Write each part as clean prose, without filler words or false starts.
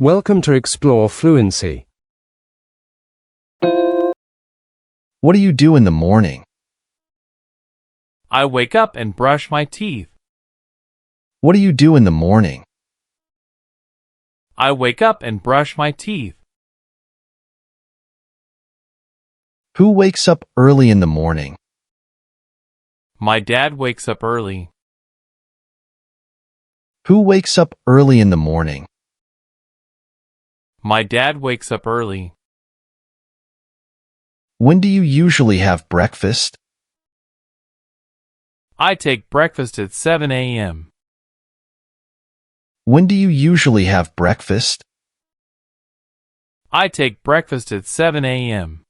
Welcome to Explore Fluency. What do you do in the morning? I wake up and brush my teeth. What do you do in the morning? I wake up and brush my teeth. Who wakes up early in the morning? My dad wakes up early. Who wakes up early in the morning? My dad wakes up early. When do you usually have breakfast? I take breakfast at 7 a.m. When do you usually have breakfast? I take breakfast at 7 a.m.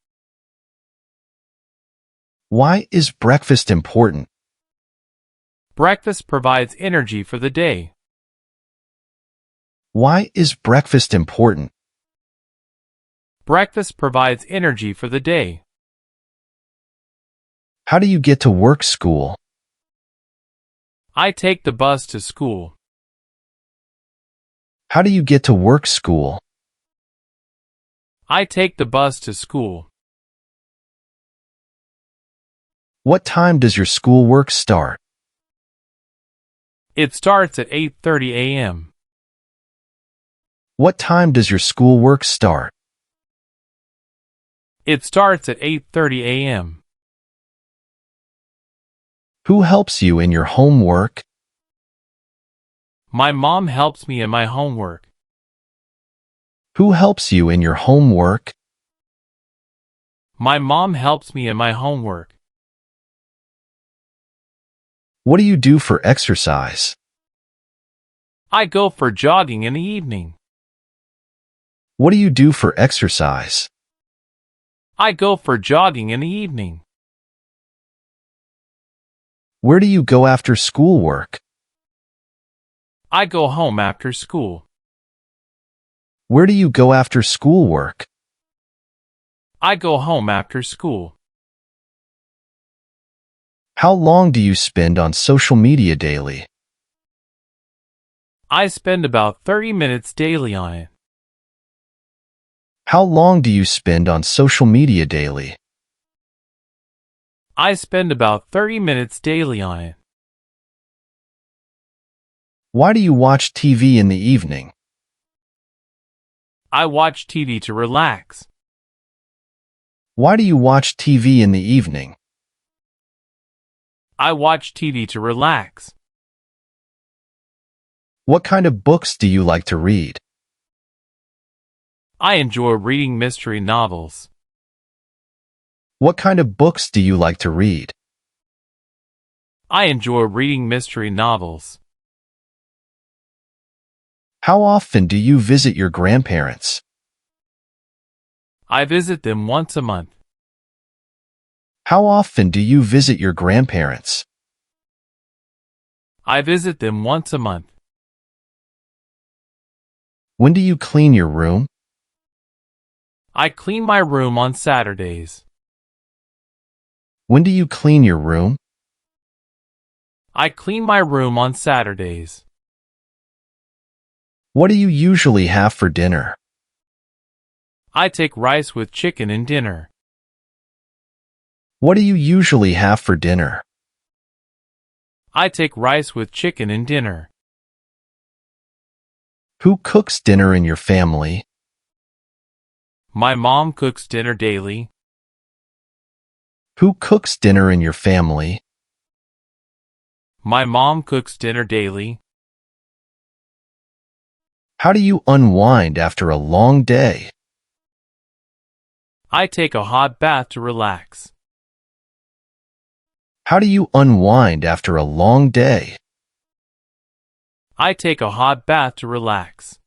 Why is breakfast important? Breakfast provides energy for the day. Why is breakfast important? Breakfast provides energy for the day. How do you get to work school? I take the bus to school. How do you get to work school? I take the bus to school. What time does your schoolwork start? It starts at 8:30 a.m. What time does your schoolwork start? It starts at 8:30 a.m. Who helps you in your homework? My mom helps me in my homework. Who helps you in your homework? My mom helps me in my homework. What do you do for exercise? I go for jogging in the evening. What do you do for exercise? I go for jogging in the evening. Where do you go after schoolwork? I go home after school. Where do you go after schoolwork? I go home after school. How long do you spend on social media daily? I spend about 30 minutes daily on it. How long do you spend on social media daily? I spend about 30 minutes daily on it. Why do you watch TV in the evening? I watch TV to relax. Why do you watch TV in the evening? I watch TV to relax. What kind of books do you like to read? I enjoy reading mystery novels. What kind of books do you like to read? I enjoy reading mystery novels. How often do you visit your grandparents? I visit them once a month. How often do you visit your grandparents? I visit them once a month. When do you clean your room? I clean my room on Saturdays. When do you clean your room? I clean my room on Saturdays. What do you usually have for dinner? I take rice with chicken in dinner. What do you usually have for dinner? I take rice with chicken in dinner. Who cooks dinner in your family? My mom cooks dinner daily. Who cooks dinner in your family? My mom cooks dinner daily. How do you unwind after a long day? I take a hot bath to relax. How do you unwind after a long day? I take a hot bath to relax.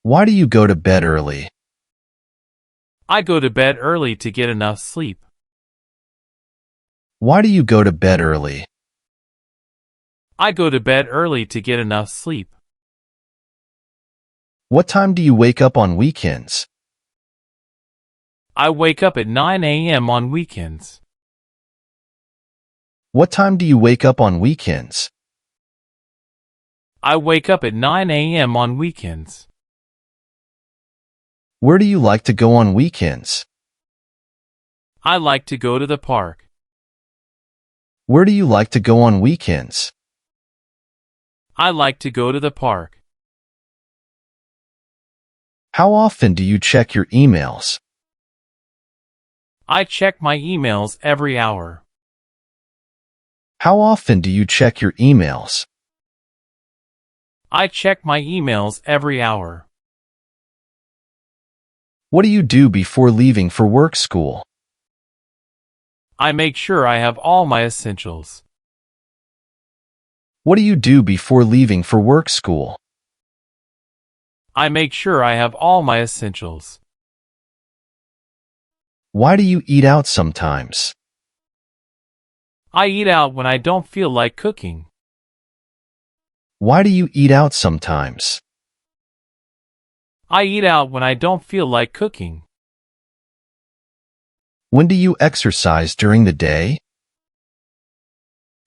Why do you go to bed early? I go to bed early to get enough sleep. Why do you go to bed early? I go to bed early to get enough sleep. What time do you wake up on weekends? I wake up at 9 a.m. on weekends. What time do you wake up on weekends? I wake up at 9 a.m. on weekends. Where do you like to go on weekends? I like to go to the park. Where do you like to go on weekends? I like to go to the park. How often do you check your emails? I check my emails every hour. How often do you check your emails? I check my emails every hour. What do you do before leaving for work school? I make sure I have all my essentials. What do you do before leaving for work school? I make sure I have all my essentials. Why do you eat out sometimes? I eat out when I don't feel like cooking. Why do you eat out sometimes? I eat out when I don't feel like cooking. When do you exercise during the day?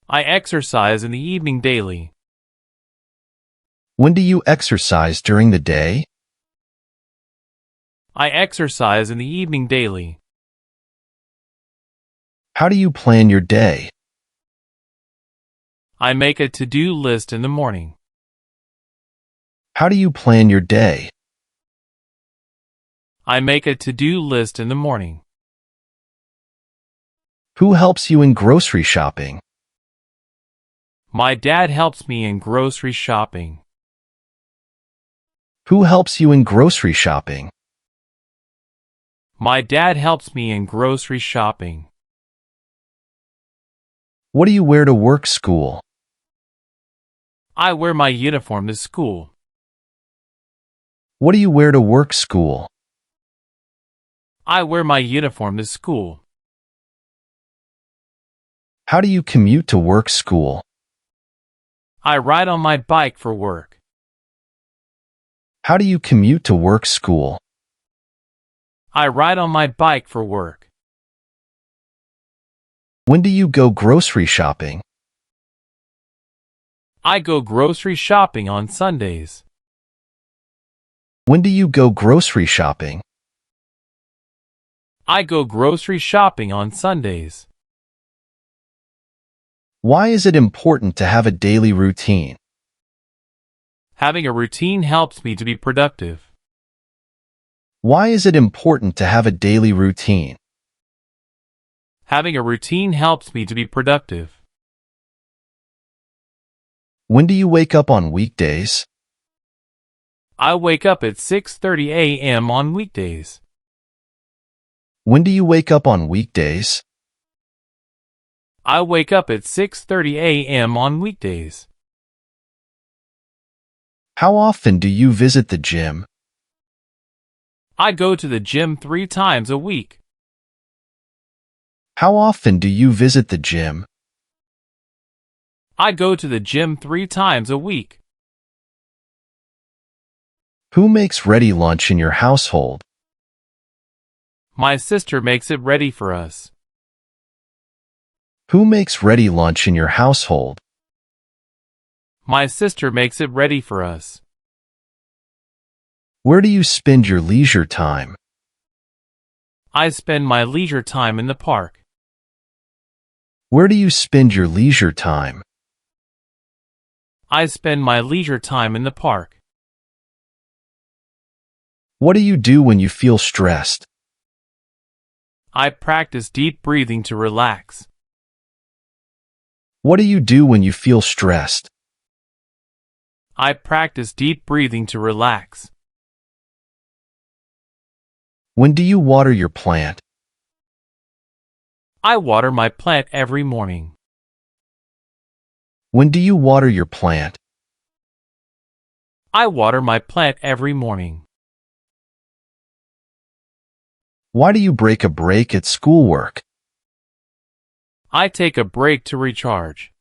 I exercise in the evening daily. When do you exercise during the day? I exercise in the evening daily. How do you plan your day? I make a to-do list in the morning. How do you plan your day? I make a to-do list in the morning. Who helps you in grocery shopping? My dad helps me in grocery shopping. Who helps you in grocery shopping? My dad helps me in grocery shopping. What do you wear to work school? I wear my uniform to school. What do you wear to work school? I wear my uniform to school. How do you commute to work school? I ride on my bike for work. How do you commute to work school? I ride on my bike for work. When do you go grocery shopping? I go grocery shopping on Sundays. When do you go grocery shopping? I go grocery shopping on Sundays. Why is it important to have a daily routine? Having a routine helps me to be productive. Why is it important to have a daily routine? Having a routine helps me to be productive. When do you wake up on weekdays? I wake up at 6:30 a.m. on weekdays. When do you wake up on weekdays? I wake up at 6:30 a.m. on weekdays. How often do you visit the gym? I go to the gym 3 times a week. How often do you visit the gym? I go to the gym 3 times a week. Who makes ready lunch in your household? My sister makes it ready for us. Who makes ready lunch in your household? My sister makes it ready for us. Where do you spend your leisure time? I spend my leisure time in the park. Where do you spend your leisure time? I spend my leisure time in the park. What do you do when you feel stressed? I practice deep breathing to relax. What do you do when you feel stressed? I practice deep breathing to relax. When do you water your plant? I water my plant every morning. When do you water your plant? I water my plant every morning. Why do you break a break at schoolwork? I take a break to recharge.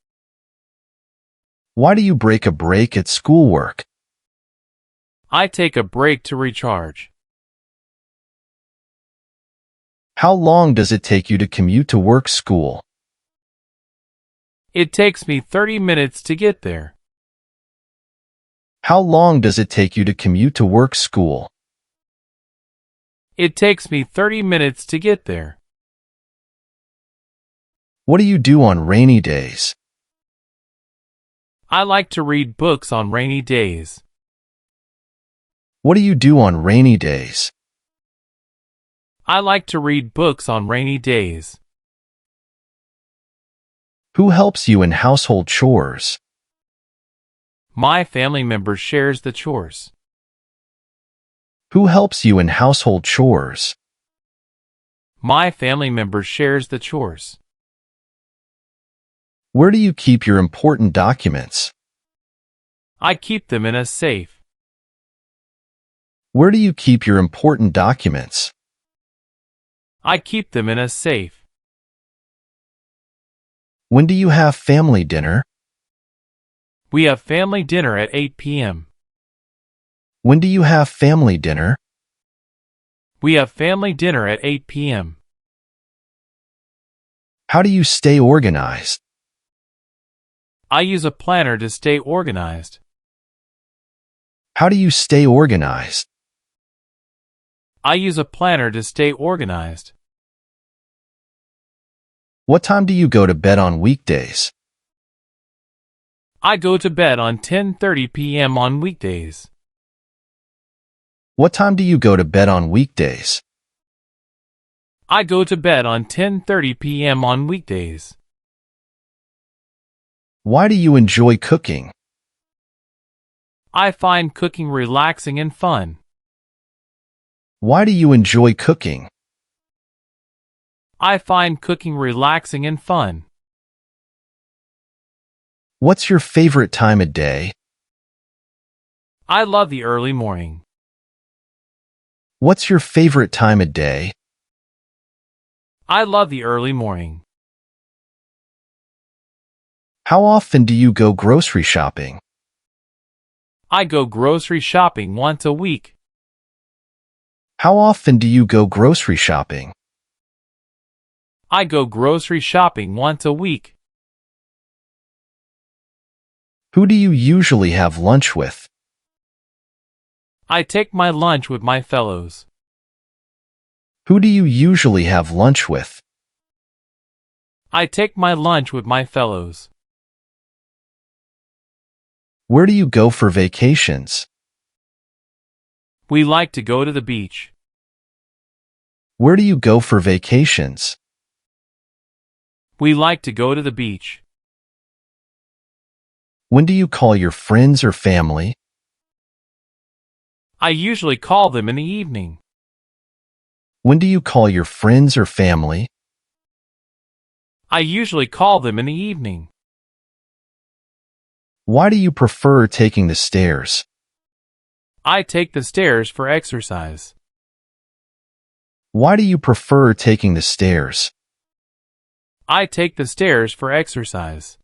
Why do you break a break at schoolwork? I take a break to recharge. How long does it take you to commute to work school? It takes me 30 minutes to get there. How long does it take you to commute to work school? It takes me 30 minutes to get there. What do you do on rainy days? I like to read books on rainy days. What do you do on rainy days? I like to read books on rainy days. Who helps you in household chores? My family member shares the chores. Who helps you in household chores? My family member shares the chores. Where do you keep your important documents? I keep them in a safe. Where do you keep your important documents? I keep them in a safe. When do you have family dinner? We have family dinner at 8 p.m. When do you have family dinner? We have family dinner at 8 p.m. How do you stay organized? I use a planner to stay organized. How do you stay organized? I use a planner to stay organized. What time do you go to bed on weekdays? I go to bed on 10:30 p.m. on weekdays. What time do you go to bed on weekdays? I go to bed on 10:30 p.m. on weekdays. Why do you enjoy cooking? I find cooking relaxing and fun. Why do you enjoy cooking? I find cooking relaxing and fun. What's your favorite time of day? I love the early morning. What's your favorite time of day? I love the early morning. How often do you go grocery shopping? I go grocery shopping once a week. How often do you go grocery shopping? I go grocery shopping once a week. Who do you usually have lunch with? I take my lunch with my fellows. Who do you usually have lunch with? I take my lunch with my fellows. Where do you go for vacations? We like to go to the beach. Where do you go for vacations? We like to go to the beach. When do you call your friends or family? I usually call them in the evening. When do you call your friends or family? I usually call them in the evening. Why do you prefer taking the stairs? I take the stairs for exercise. Why do you prefer taking the stairs? I take the stairs for exercise.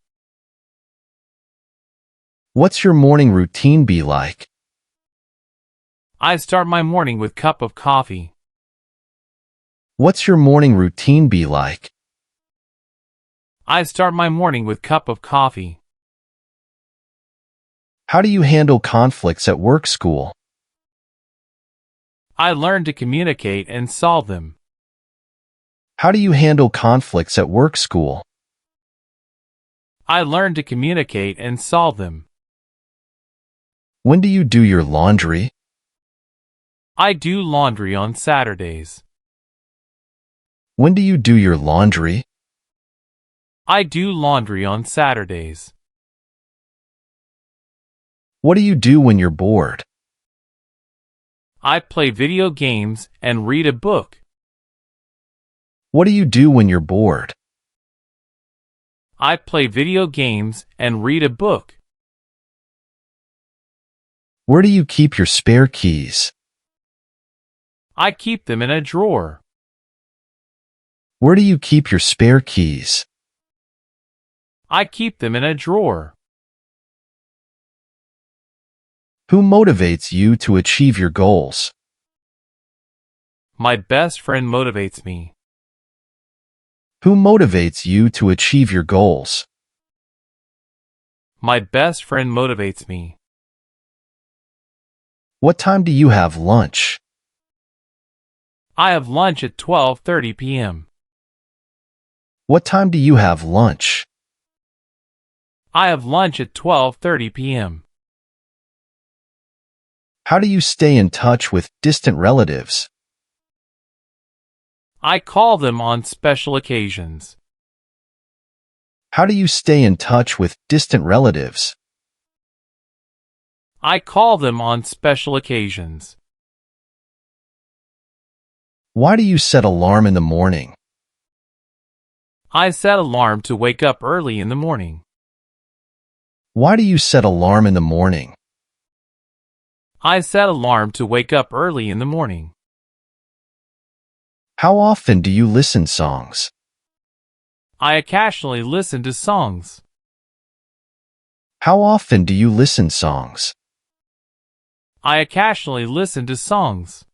What's your morning routine be like? I start my morning with a cup of coffee. What's your morning routine be like? I start my morning with a cup of coffee. How do you handle conflicts at work school? I learn to communicate and solve them. How do you handle conflicts at work school? I learn to communicate and solve them. When do you do your laundry? I do laundry on Saturdays. When do you do your laundry? I do laundry on Saturdays. What do you do when you're bored? I play video games and read a book. What do you do when you're bored? I play video games and read a book. Where do you keep your spare keys? I keep them in a drawer. Where do you keep your spare keys? I keep them in a drawer. Who motivates you to achieve your goals? My best friend motivates me. Who motivates you to achieve your goals? My best friend motivates me. What time do you have lunch? I have lunch at 12:30 p.m. What time do you have lunch? I have lunch at 12:30 p.m. How do you stay in touch with distant relatives? I call them on special occasions. How do you stay in touch with distant relatives? I call them on special occasions. Why do you set alarm in the morning? I set alarm to wake up early in the morning. Why do you set alarm in the morning? I set alarm to wake up early in the morning. How often do you listen songs? I occasionally listen to songs. How often do you listen songs? I occasionally listen to songs.